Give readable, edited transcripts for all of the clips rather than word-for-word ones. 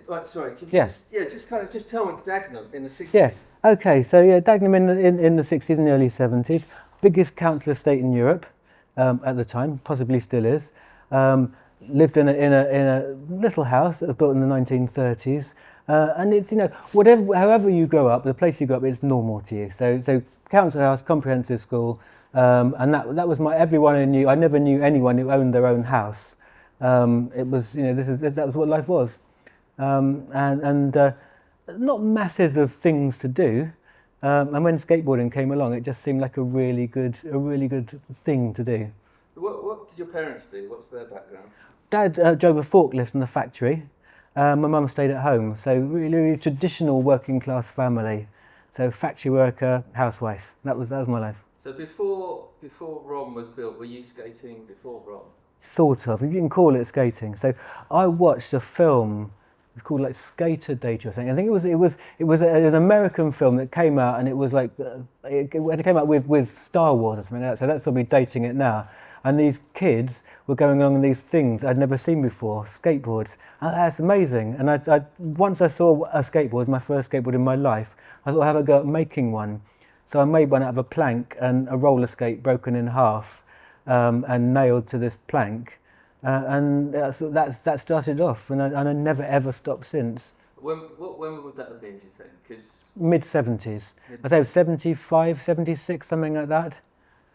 right, sorry, can you just tell me Dagenham in the 60s? Yeah. Okay. So Dagenham in the 60s and early 70s, biggest council estate in Europe at the time, possibly still is. Lived in a little house that was built in the 1930s, and it's however you grow up, the place you grow up is normal to you. So council house, comprehensive school, and that was everyone I knew. I never knew anyone who owned their own house. It was that was what life was. And not masses of things to do. And when skateboarding came along, it just seemed like a really good thing to do. What did your parents do? What's their background? Dad drove a forklift in the factory. My mum stayed at home. So really traditional working class family. So factory worker, housewife. That was my life. So before ROM was built, were you skating before ROM? Sort of. You can call it skating. So I watched a film. It's called like Skater Data or something. I think it was an American film that came out, and it was like it came out with Star Wars or something like that. So that's probably dating it now. And these kids were going along on these things I'd never seen before, skateboards. And that's amazing. And once I saw a skateboard, my first skateboard in my life, I thought I'd have a go at making one. So I made one out of a plank and a roller skate broken in half and nailed to this plank. And that started off, and I never ever stopped since. When would that have been, do you think? Cause mid-70s. I'd say 75, 76, something like that.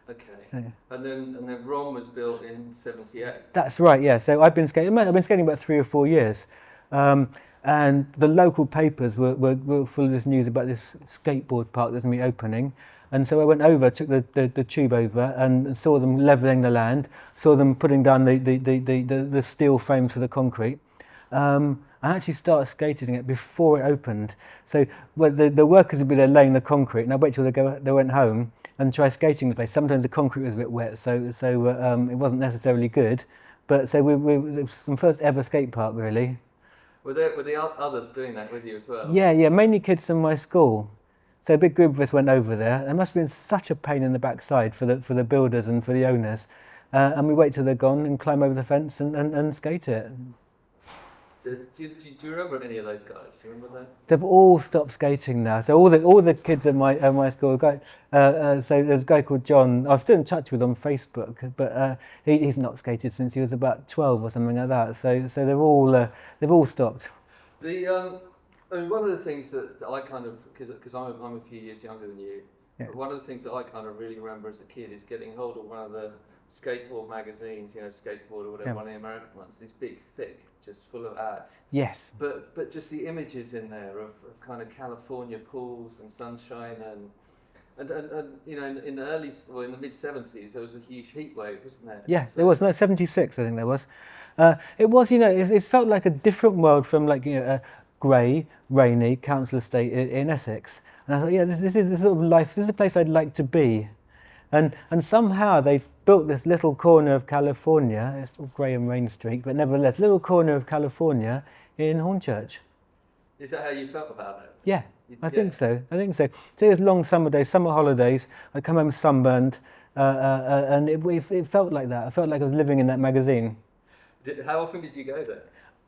Okay. So. And then ROM was built in 78. That's right, yeah. So I've been skating about 3 or 4 years. And the local papers were full of this news about this skateboard park that's going to be opening. And so I went over, took the tube over, and saw them levelling the land, saw them putting down the steel frames for the concrete. I actually started skating it before it opened. So the workers would be there laying the concrete, and I wait till they went home and try skating the place. Sometimes the concrete was a bit wet, so it wasn't necessarily good. But so it was some first ever skate park, really. Were the others doing that with you as well? Yeah, mainly kids from my school. So a big group of us went over there. It must have been such a pain in the backside for the builders and for the owners. And we wait till they're gone and climb over the fence and skate it. Do you remember any of those guys? Do you remember that? They've all stopped skating now. So all the kids at my school go. So there's a guy called John. I'm still in touch with on Facebook, but he's not skated since he was about 12 or something like that. So they've all stopped. I mean, one of the things that I kind of, because I'm a few years younger than you, but one of the things that I kind of really remember as a kid is getting hold of one of the skateboard magazines, Skateboard or whatever, one of the American ones, these big, thick, just full of ads. Yes. But just the images in there of kind of California pools and sunshine and in the mid-70s there was a huge heat wave, wasn't there? Yeah, there was. No, 76 I think there was. It was, it felt like a different world from a grey, rainy council estate in Essex. And I thought, this is the sort of life, this is a place I'd like to be. And somehow they've built this little corner of California, it's all grey and rain streaked, but nevertheless, little corner of California in Hornchurch. Is that how you felt about it? Yeah, I think so. So it was long summer days, summer holidays, I'd come home sunburned, and it felt like that. I felt like I was living in that magazine. How often did you go there?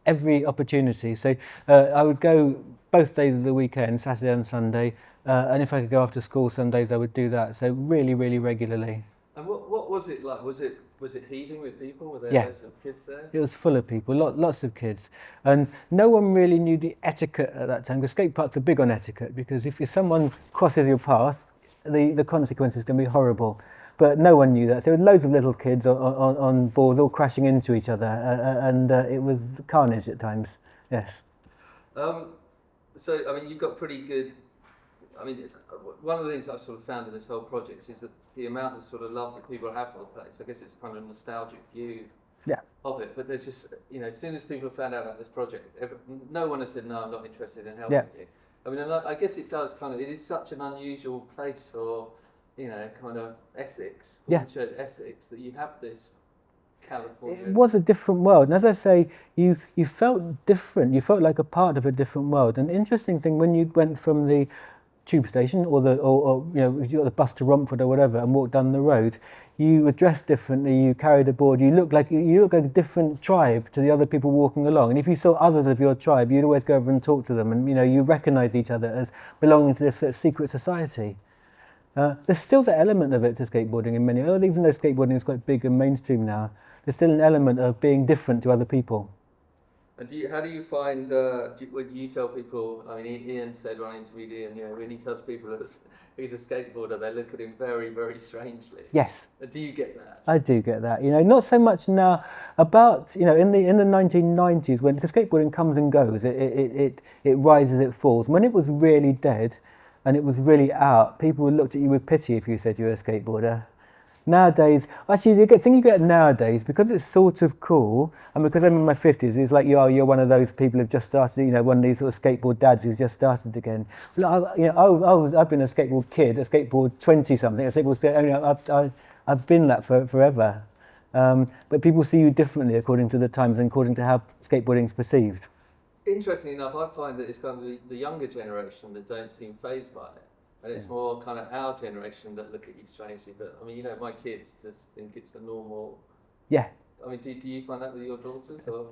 Every opportunity. So I would go both days of the weekend, Saturday and Sunday, and if I could go after school some days I would do that. So really, really regularly. And what was it like? Was it heaving with people? Were there loads of kids there? It was full of people, lots of kids, and no one really knew the etiquette at that time. Because skate parks are big on etiquette. Because if someone crosses your path, the consequences can be horrible. But no one knew that. So there were loads of little kids on boards all crashing into each other, and it was carnage at times. Yes. So I mean, you've got pretty good. I mean, one of the things I've sort of found in this whole project is that the amount of sort of love that people have for the place. I guess it's kind of a nostalgic view of it. But there's just, as soon as people have found out about this project, no one has said, no, I'm not interested in helping you. I mean, and I guess it does it is such an unusual place for, kind of Essex, Essex, that you have this California. It was a different world. And as I say, you felt different. You felt like a part of a different world. An interesting thing, when you went from the tube station or if you got the bus to Romford or whatever and walked down the road, you were dressed differently, you carried a board, you looked like a different tribe to the other people walking along. And if you saw others of your tribe, you'd always go over and talk to them, and you recognise each other as belonging to this secret society. There's still that element of it to skateboarding in many, even though skateboarding is quite big and mainstream now, there's still an element of being different to other people. And how do you find, when you tell people, I mean, Ian said when I interviewed Ian, when he tells people that he's a skateboarder, they look at him very, very strangely. Yes. Do you get that? I do get that. Not so much now. About in the 1990s, because skateboarding comes and goes, it rises, it falls. When it was really dead, and it was really out, people looked at you with pity if you said you were a skateboarder. Nowadays, actually, the thing you get nowadays, because it's sort of cool, and because I'm in my 50s, it's like you're one of those people who've just started, one of these sort of skateboard dads who's just started again. I've been a skateboard kid, a skateboard 20-something, I've been that forever. But people see you differently according to the times and according to how skateboarding's perceived. Interestingly enough, I find that it's kind of the younger generation that don't seem fazed by it. And it's more kind of our generation that look at you strangely. But I mean, my kids just think it's a normal. Yeah. I mean, do you find that with your daughters? Or?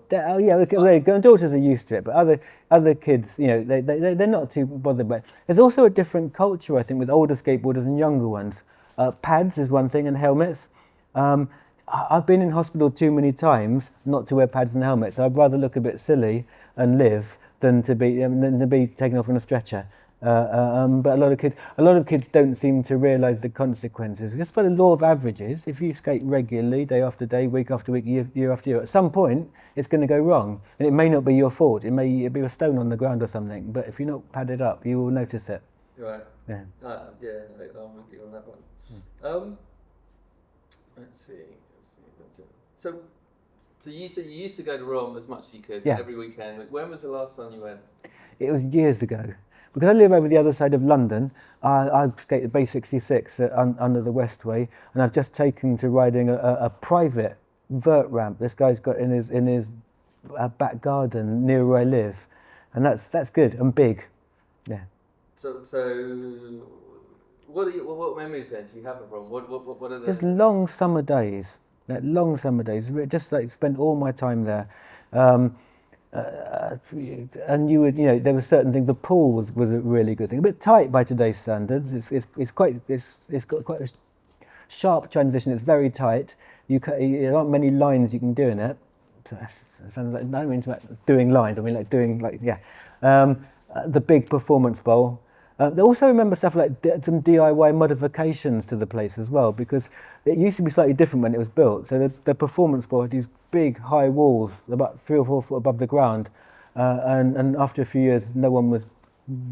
Daughters are used to it, but other kids, they're not too bothered by it. There's also a different culture, I think, with older skateboarders and younger ones. Pads is one thing, and helmets. I've been in hospital too many times not to wear pads and helmets. I'd rather look a bit silly and live than to be taken off on a stretcher. But a lot of kids don't seem to realise the consequences. Just by the law of averages, if you skate regularly, day after day, week after week, year after year, at some point it's going to go wrong, and it may not be your fault. It may be a stone on the ground or something. But if you're not padded up, you will notice it. Right. Yeah. I'm with you on that one. Let's see. So you said you used to go to Rome as much as you could every weekend. When was the last time you went? It was years ago. Because I live over the other side of London, I skated Bay 66 under the Westway, and I've just taken to riding a private vert ramp this guy's got in his back garden near where I live, and that's good and big. Yeah. So what memories then do you have of Rome? What are the? Just long summer days. Just like spent all my time there. And you would, there were certain things. The pool was a really good thing. A bit tight by today's standards. It's got quite a sharp transition. It's very tight. There aren't many lines you can do in it. So it sounds like, I don't mean doing lines. I mean the big performance bowl. They also remember stuff like some DIY modifications to the place as well, because it used to be slightly different when it was built. So the performance bowl had these big high walls, about 3 or 4 foot above the ground, and after a few years, no one was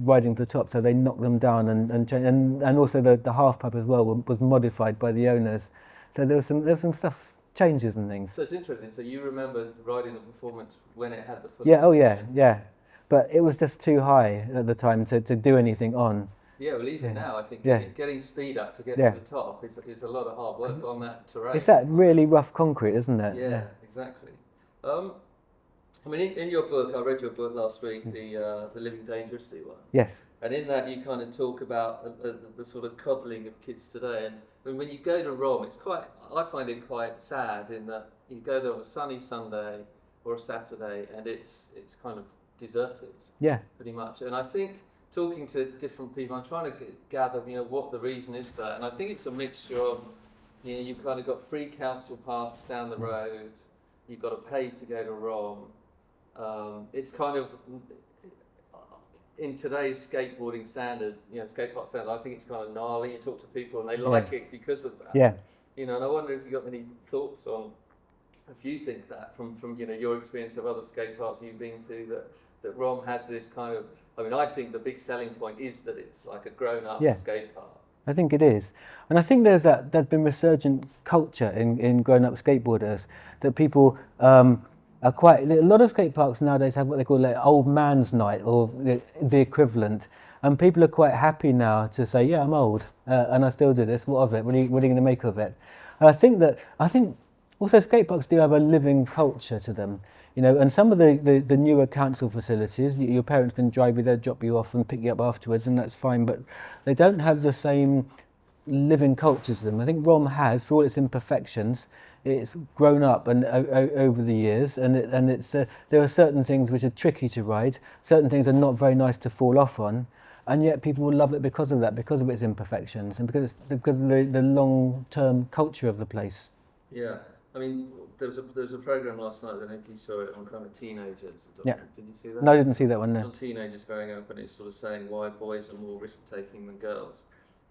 riding to the top, so they knocked them down and also the half pipe as well was modified by the owners. So there was some stuff, changes and things. So it's interesting. So you remember riding the performance when it had the full yeah. But it was just too high at the time to do anything on. Yeah, well, even now, I think getting speed up to get to the top is a lot of hard work on that terrain. It's that really rough concrete, isn't it? Yeah. Exactly. I mean, in your book, I read your book last week, the Living Dangerously one. Yes. And in that, you kind of talk about the sort of coddling of kids today. And when you go to Rome, I find it quite sad in that you go there on a sunny Sunday or a Saturday, and it's kind of deserted, pretty much. And I think talking to different people, I'm trying to gather, what the reason is for that. And I think it's a mixture of, you've kind of got free council parks down the road, you've got to pay to go to Rome. It's kind of, in today's skateboarding standard, skate park standard, I think it's kind of gnarly. You talk to people and they like it because of that. Yeah. And I wonder if you've got any thoughts on, if you think that from your experience of other skate parks you've been to, that Rome has this kind of, I think the big selling point is that it's like a grown-up skate park. I think it is. And I think there's been resurgent culture in grown-up skateboarders, that people are a lot of skate parks nowadays have what they call like old man's night, or the equivalent. And people are quite happy now to say, I'm old and I still do this, what of it? What are you going to make of it? And I think Also, skate parks do have a living culture to them, you know, and some of the newer council facilities, your parents can drive you there, drop you off and pick you up afterwards, and that's fine, but they don't have the same living culture to them. I think Rom has, for all its imperfections, it's grown up and over the years, and it's there are certain things which are tricky to ride, certain things are not very nice to fall off on, and yet people will love it because of that, because of its imperfections, and because of the long-term culture of the place. Yeah, I mean, there was a program last night. I don't know if you saw it, on kind of teenagers. Yeah. Did you see that? No, I didn't see that one. No. On teenagers growing up, and it's sort of saying why boys are more risk-taking than girls,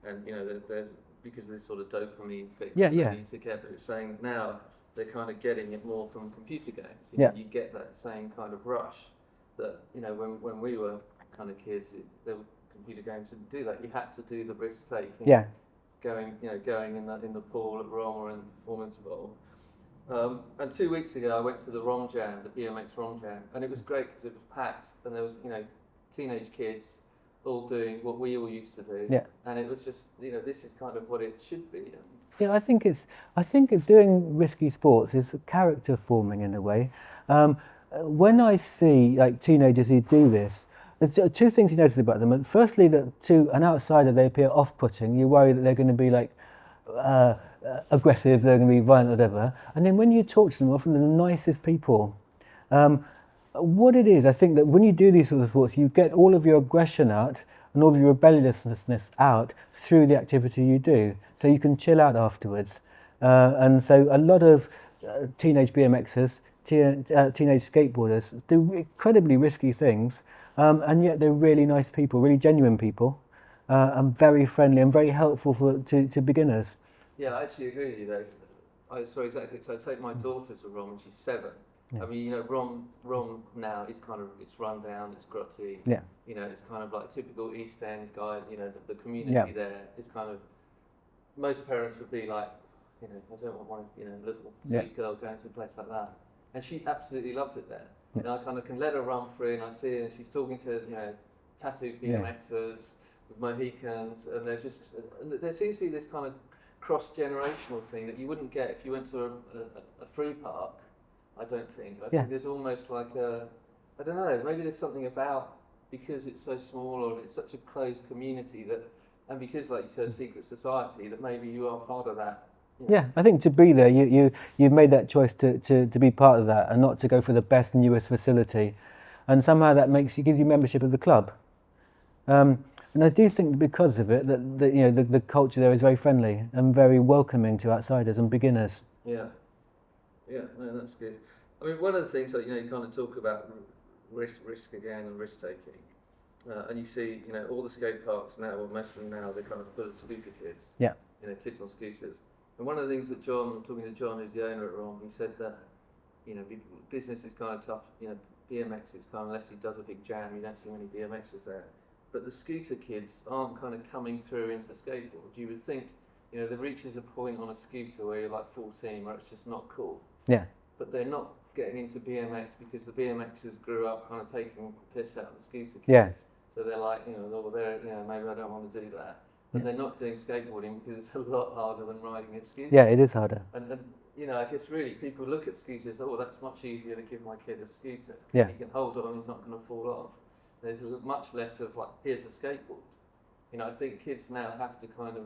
and you know, there's because of this sort of dopamine fix Yeah, they yeah. need to get. But it's saying that now they're kind of getting it more from computer games. You Yeah. know, you get that same kind of rush that, you know, when we were kind of kids, computer games didn't do that. You had to do the risk-taking. Yeah. Going in the pool at Rom or in the performance bowl. And 2 weeks ago, I went to the Rom Jam, the BMX Rom Jam, and it was great because it was packed, and there was, you know, teenage kids all doing what we all used to do. Yeah. And it was just, you know, this is kind of what it should be. Yeah, I think it's doing risky sports is character forming in a way. When I see like teenagers who do this, there's two things you notice about them. Firstly, that to an outsider they appear off-putting. You worry that they're going to be like aggressive, they're going to be violent, whatever. And then when you talk to them, often they're the nicest people. What it is, I think that when you do these sort of sports, you get all of your aggression out and all of your rebelliousness out through the activity you do. So you can chill out afterwards. And so a lot of teenage BMXers, teenage skateboarders do incredibly risky things, and yet they're really nice people, really genuine people, and very friendly and very helpful to beginners. Yeah, I actually agree with you though. Sorry, exactly. So I take my daughter to Rom and she's 7. Yeah. I mean, you know, Rom now is kind of, it's run down, it's grotty. Yeah. You know, it's kind of like typical East End guy. You know, the community Yeah. there is kind of, most parents would be like, you know, I don't want my, you know, little Yeah. sweet girl going to a place like that. And she absolutely loves it there. Yeah. And I kind of can let her run through, and I see her, and she's talking to, you know, tattooed Yeah. BMXers with Mohicans, and they're just, and there seems to be this kind of cross-generational thing that you wouldn't get if you went to a free park. I don't think. I think there's almost like I don't know, maybe there's something about, because it's so small or it's such a closed community that, and because like you said, a secret society, that maybe you are part of that. You know. Yeah, I think to be there, you've made that choice to be part of that and not to go for the best, newest facility. And somehow that gives you membership of the club. And I do think because of it, that you know, the culture there is very friendly and very welcoming to outsiders and beginners. Yeah. Yeah, no, that's good. I mean, one of the things that, you know, you kind of talk about risk again and risk taking, and you see, you know, all the skate parks now, or most of them now, they're kind of full of scooter kids. Yeah. You know, kids on scooters. And one of the things that I'm talking to John, who's the owner at Rom, he said that, you know, business is kind of tough. You know, BMX is kind of, unless he does a big jam, you don't see many BMXers there. But the scooter kids aren't kind of coming through into skateboard. You would think, you know, there reaches a point on a scooter where you're like 14 where it's just not cool. Yeah. But they're not getting into BMX because the BMXers grew up kind of taking the piss out of the scooter kids. Yeah. So they're like, you know, oh, they're, you know, maybe I don't want to do that. But they're not doing skateboarding because it's a lot harder than riding a scooter. Yeah, it is harder. And you know, I guess really people look at scooters, oh, that's much easier to give my kid a scooter. Yeah. He can hold on, he's not going to fall off. There's much less of like, here's a skateboard. You know, I think kids now have to kind of,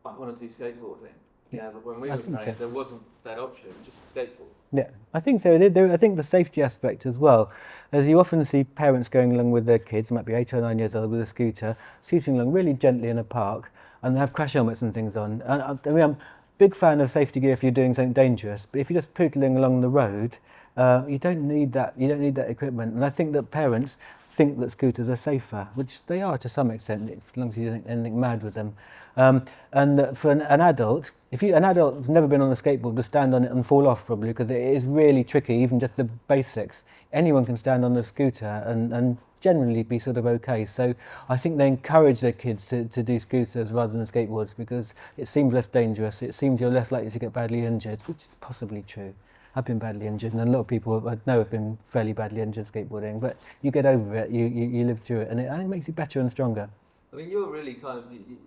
I want to do skateboarding. Yeah, but when we were playing, there wasn't that option, just a skateboard. Yeah, I think so. I think the safety aspect as well, as you often see parents going along with their kids, might be 8 or 9 years old, with a scooter, scooting along really gently in a park, and they have crash helmets and things on. And I mean, I'm a big fan of safety gear if you're doing something dangerous, but if you're just pootling along the road, you don't need that. You don't need that equipment. And I think that parents think that scooters are safer, which they are to some extent, as long as you don't do anything mad with them. And that for an adult, an adult who's never been on a skateboard will stand on it and fall off probably, because it is really tricky, even just the basics. Anyone can stand on a scooter and generally be sort of okay. So I think they encourage their kids to do scooters rather than skateboards because it seems less dangerous. It seems you're less likely to get badly injured, which is possibly true. I've been badly injured, and a lot of people I know have been fairly badly injured skateboarding, but you get over it, you live through it, and it makes you better and stronger. I mean, you're really kind of,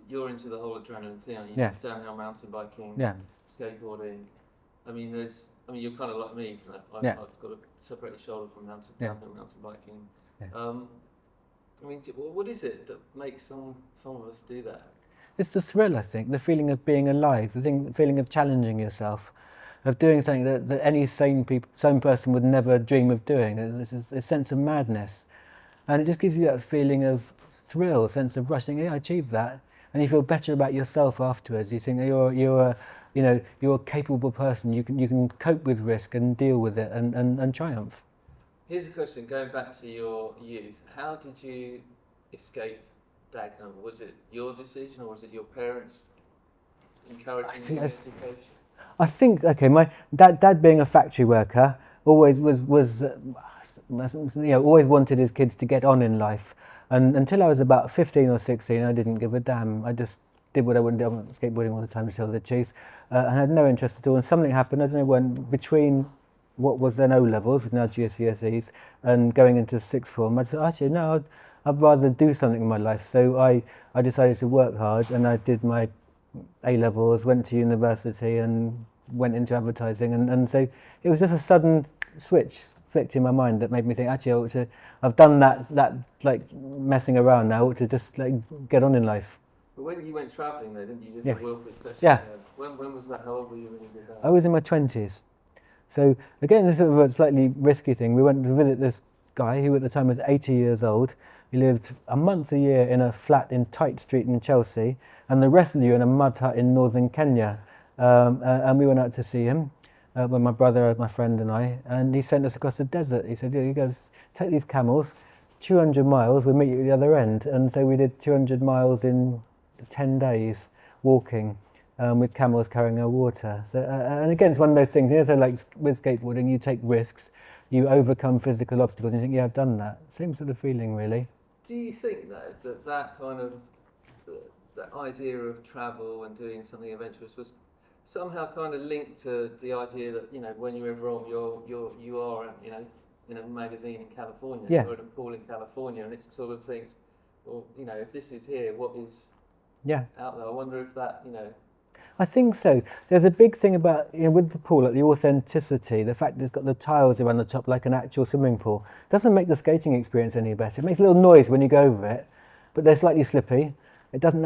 you're into the whole adrenaline thing, aren't you? Yeah. Downhill mountain biking, Yeah. skateboarding. I mean, you're kind of like me. I've got a separated shoulder from mountain biking. Yeah. I mean, what is it that makes some of us do that? It's the thrill, I think, the feeling of being alive, the feeling of challenging yourself, of doing something that any sane person would never dream of doing. There's a sense of madness, and it just gives you that feeling of thrill, a sense of rushing. Yeah, I achieved that, and you feel better about yourself afterwards. You think you're a capable person. You can cope with risk and deal with it and triumph. Here's a question, going back to your youth. How did you escape Dagenham? Was it your decision, or was it your parents encouraging you in education? I think, okay, my dad being a factory worker, always always wanted his kids to get on in life. And until I was about 15 or 16, I didn't give a damn. I just did what I wanted to do. I went skateboarding all the time, to tell the truth. And I had no interest at all. And something happened, I don't know when, between what was then O-levels, with now GCSEs, and going into sixth form, I said, actually, no, I'd rather do something in my life. So I decided to work hard, and I did my A-levels, went to university, and went into advertising. And so it was just a sudden switch flicked in my mind that made me think, actually, I've done that like messing around now, I ought to just like get on in life. But when you went travelling though, didn't you? You did the Warwick Cairns. Yeah. When was that? How old were you when you did that? I was in my 20s. So again, this is a slightly risky thing. We went to visit this guy who at the time was 80 years old. He lived a month a year in a flat in Tite Street in Chelsea, and the rest of the year in a mud hut in northern Kenya. And we went out to see him with my brother, my friend and I, and he sent us across the desert. He said, you go take these camels, 200 miles, we'll meet you at the other end. And so we did 200 miles in 10 days walking. With camels carrying our water. So, and again, it's one of those things, so like with skateboarding, you take risks, you overcome physical obstacles, and you think, yeah, I've done that. Same sort of feeling, really. Do you think, though, that kind of, that idea of travel and doing something adventurous was somehow kind of linked to the idea that, when you're in Rome, you are, in a magazine in California, you're at a pool in California, and it's sort of things, well, if this is here, what is out there? I wonder if that, I think so. There's a big thing about, with the pool, like the authenticity, the fact that it's got the tiles around the top like an actual swimming pool. It doesn't make the skating experience any better. It makes a little noise when you go over it, but they're slightly slippy. It doesn't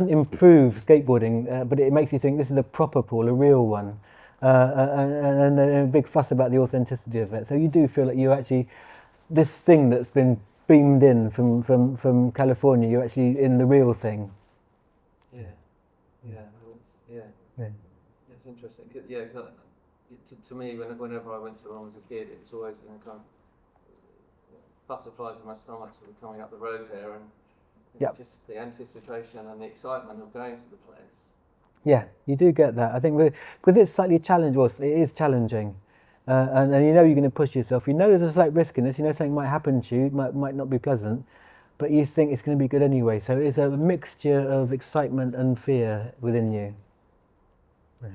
improve skateboarding, but it makes you think this is a proper pool, a real one. And a big fuss about the authenticity of it. So you do feel like you actually, this thing that's been beamed in from California, you're actually in the real thing. Yeah, it's interesting. Yeah, to me, whenever I went to Rome as a kid, it was always kind of butterflies in my stomach sort of coming up the road there, and just the anticipation and the excitement of going to the place. Yeah, you do get that. I think because it's slightly challenging. Well, it is challenging, and you're going to push yourself. There's a slight risk in this. Something might happen to you, might not be pleasant, but you think it's going to be good anyway. So it's a mixture of excitement and fear within you. Yeah.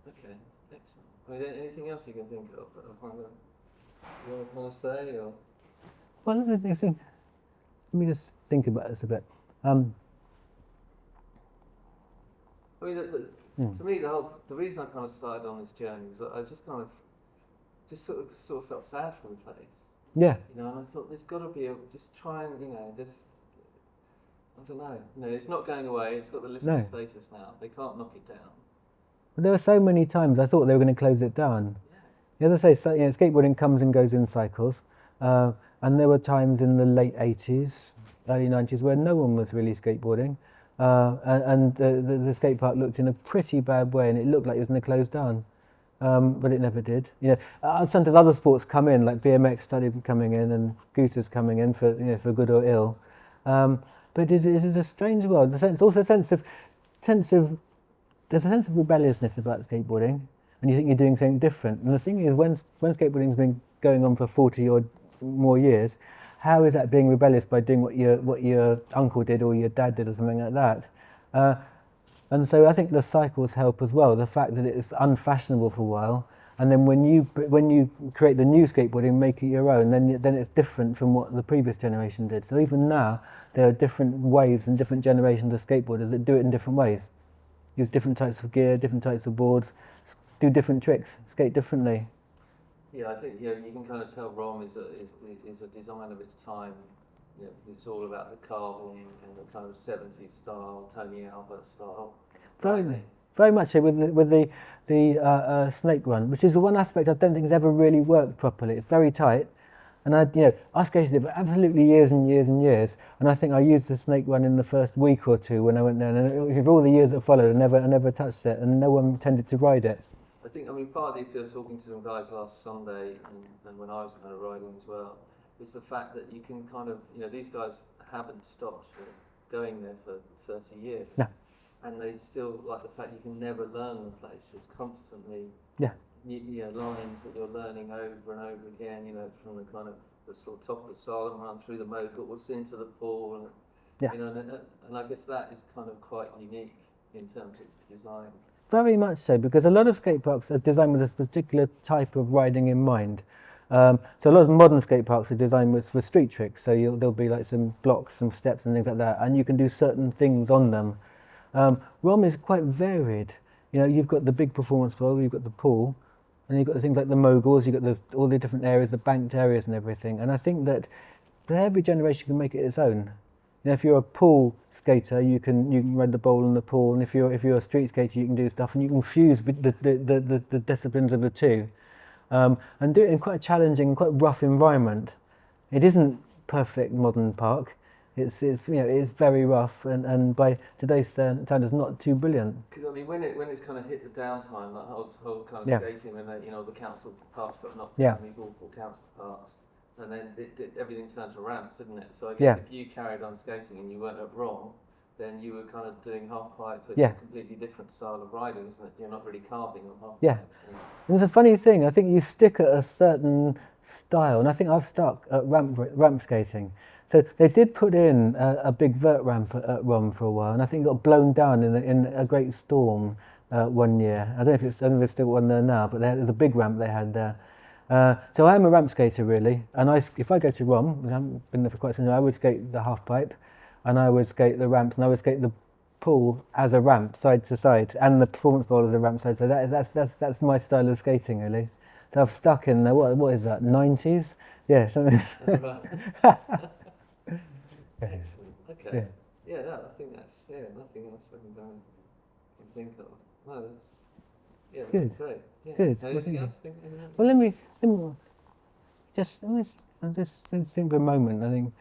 Okay. Excellent. I mean, anything else you can think of that you want to say, or? Well, let me just think about this a bit. I mean, to me, the reason I kind of started on this journey was I just kind of sort of felt sad for the place. Yeah. And I thought there's got to be just try and this. I don't know. It's not going away. It's got the listed status now. They can't knock it down. But there were so many times I thought they were going to close it down. Yeah. As I say, skateboarding comes and goes in cycles, and there were times in the late 80s, early 90s where no one was really skateboarding, and the skate park looked in a pretty bad way, and it looked like it was going to close down, but it never did. Sometimes other sports come in, like BMX started coming in, and scooters coming in for good or ill. But it is a strange world. There's a sense of rebelliousness about skateboarding, and you think you're doing something different. And the thing is, when skateboarding's been going on for 40 or more years, how is that being rebellious by doing what your uncle did or your dad did or something like that? And so I think the cycles help as well. The fact that it's unfashionable for a while, and then when you create the new skateboarding, make it your own, then it's different from what the previous generation did. So even now, there are different waves and different generations of skateboarders that do it in different ways. Use different types of gear, different types of boards, do different tricks, skate differently. Yeah, I think you can kind of tell Rom is a design of its time. It's all about the carving and the kind of 70s style, Tony Albert style. Very much so with the snake run, which is the one aspect I don't think has ever really worked properly. It's very tight, and I skated it for absolutely years and years and years, and I think I used the snake run in the first week or two when I went there, and for all the years that followed, I never touched it, and no one tended to ride it. I think, part of the appeal, talking to some guys last Sunday, and when I was kind of riding as well, is the fact that you can kind of, these guys haven't stopped going there for 30 years. No. And they still like the fact you can never learn the place. It's constantly lines that you're learning over and over again, from the kind of the sort of top of the slalom run through the moguls into the pool, and I guess that is kind of quite unique in terms of design. Very much so, because a lot of skate parks are designed with this particular type of riding in mind. So a lot of modern skate parks are designed with street tricks, so there'll be like some blocks, some steps and things like that, and you can do certain things on them. Rom is quite varied. You've got the big performance bowl, you've got the pool, and you've got the things like the moguls, you've got all the different areas, the banked areas and everything. And I think that every generation can make it its own. If you're a pool skater, you can ride the bowl and the pool, and if you're a street skater, you can do stuff, and you can fuse the disciplines of the two, and do it in quite a challenging, and quite rough environment. It isn't perfect modern park. It's very rough, and by today's standards, not too brilliant. Because when it's kind of hit the downtime, like whole kind of skating, and the council parks got knocked down, these awful council parks, and then everything turned to ramps, didn't it? So I guess if you carried on skating and you weren't at Rom, then you were kind of doing half pipes. So it's a completely different style of riding, isn't it? You're not really carving on half pipes. It was a funny thing. I think you stick at a certain style, and I think I've stuck at ramp skating. So they did put in a big vert ramp at Rom for a while, and I think it got blown down in a great storm one year. I don't know if there's still one there now, but there's a big ramp they had there. So I am a ramp skater really, and if I go to Rom, I haven't been there for quite some time, I would skate the half pipe, and I would skate the ramps, and I would skate the pool as a ramp, side to side, and the performance bowl as a ramp side. So that's my style of skating really. So I've stuck in what is that, 90s? Yeah. Something. Okay. Yeah. No, I think that's nothing else I can think of. No, that's good. That's great. Yeah. Good. Anything else? Well, let me just think for a moment. I think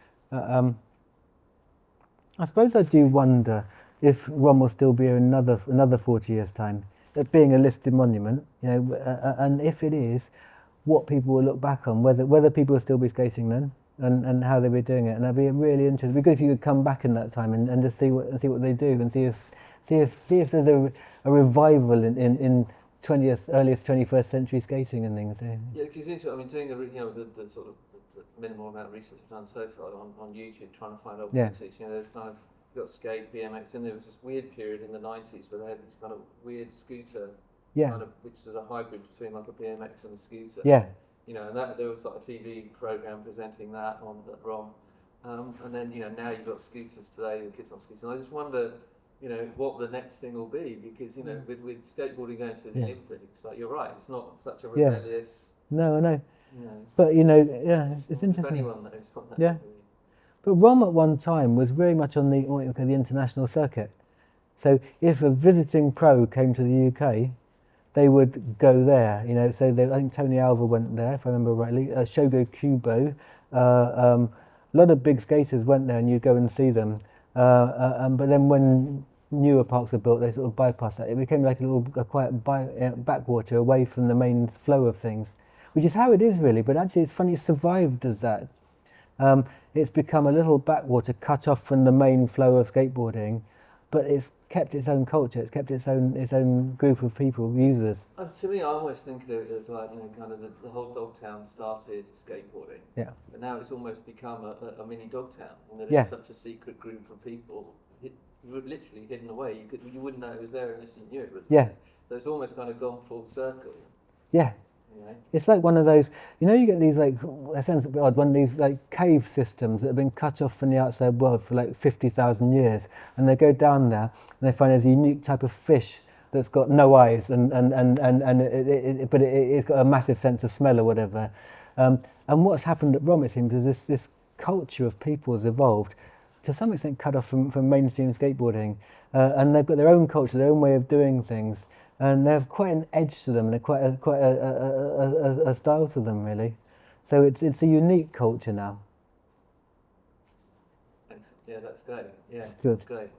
I suppose I do wonder if Rom will still be here another 40 years' time, being a listed monument. And if it is, what people will look back on, whether people will still be skating then. And how they were doing it, and I'd be really interested. It'd be good if you could come back in that time and just see what they do, and see if there's a revival in earliest 21st century skating and things. Yeah, because doing the sort of the minimal amount of research I've done so far on YouTube, trying to find out footage. There's kind of you've got skate, BMX, and there was this weird period in the 90s where they had this kind of weird scooter, which was a hybrid between like a BMX and a scooter. Yeah. And that there was like a TV program presenting that on Rom, and then now you've got scooters today, the kids on scooters. And I just wonder, what the next thing will be, because with skateboarding going to the Olympics, like you're right, it's not such a rebellious. No, I know. But it's interesting. Anyone knows what that will be. But Rom at one time was very much on the international circuit. So if a visiting pro came to the UK, they would go there, So I think Tony Alva went there, if I remember rightly. Shogo Kubo, a lot of big skaters went there, and you'd go and see them. But then when newer parks were built, they sort of bypassed that. It became like a quiet backwater away from the main flow of things, which is how it is really. But actually, it's funny, it survived as that. It's become a little backwater, cut off from the main flow of skateboarding. But it's kept its own culture. It's kept its own group of people, users. To me, I almost think of it as like kind of the whole Dogtown started skateboarding. Yeah. But now it's almost become a mini Dogtown, and that it's such a secret group of people, literally hidden away. You wouldn't know it was there unless you knew it was. Yeah. So it's almost kind of gone full circle. Yeah. It's like one of those, you get these it sounds a bit odd, one of these like cave systems that have been cut off from the outside world for like 50,000 years, and they go down there and they find there's a unique type of fish that's got no eyes, but it's got a massive sense of smell or whatever. And what's happened at Rom, it seems, is this culture of people has evolved, to some extent cut off from mainstream skateboarding, and they've got their own culture, their own way of doing things, and they have quite an edge to them, and quite a style to them, really. So it's a unique culture now. Yeah, that's great. Yeah, Good. that's great.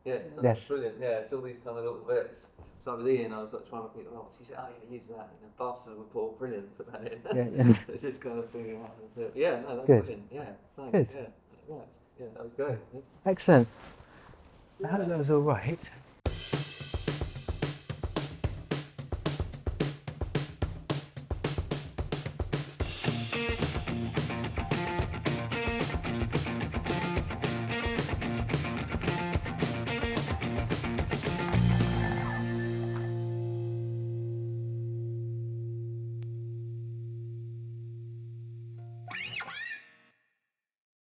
Yeah, that's Yes. brilliant. Yeah, it's all these kind of little bits. So with Ian, I was like trying to think, oh, he said, oh yeah, use that. And the bastard report, brilliant, put that in. Yeah. It's just kind of figuring out. Yeah, no, that's Good. brilliant. Yeah, thanks. Good. Yeah, yeah, that was great. Excellent. I hope that was all right.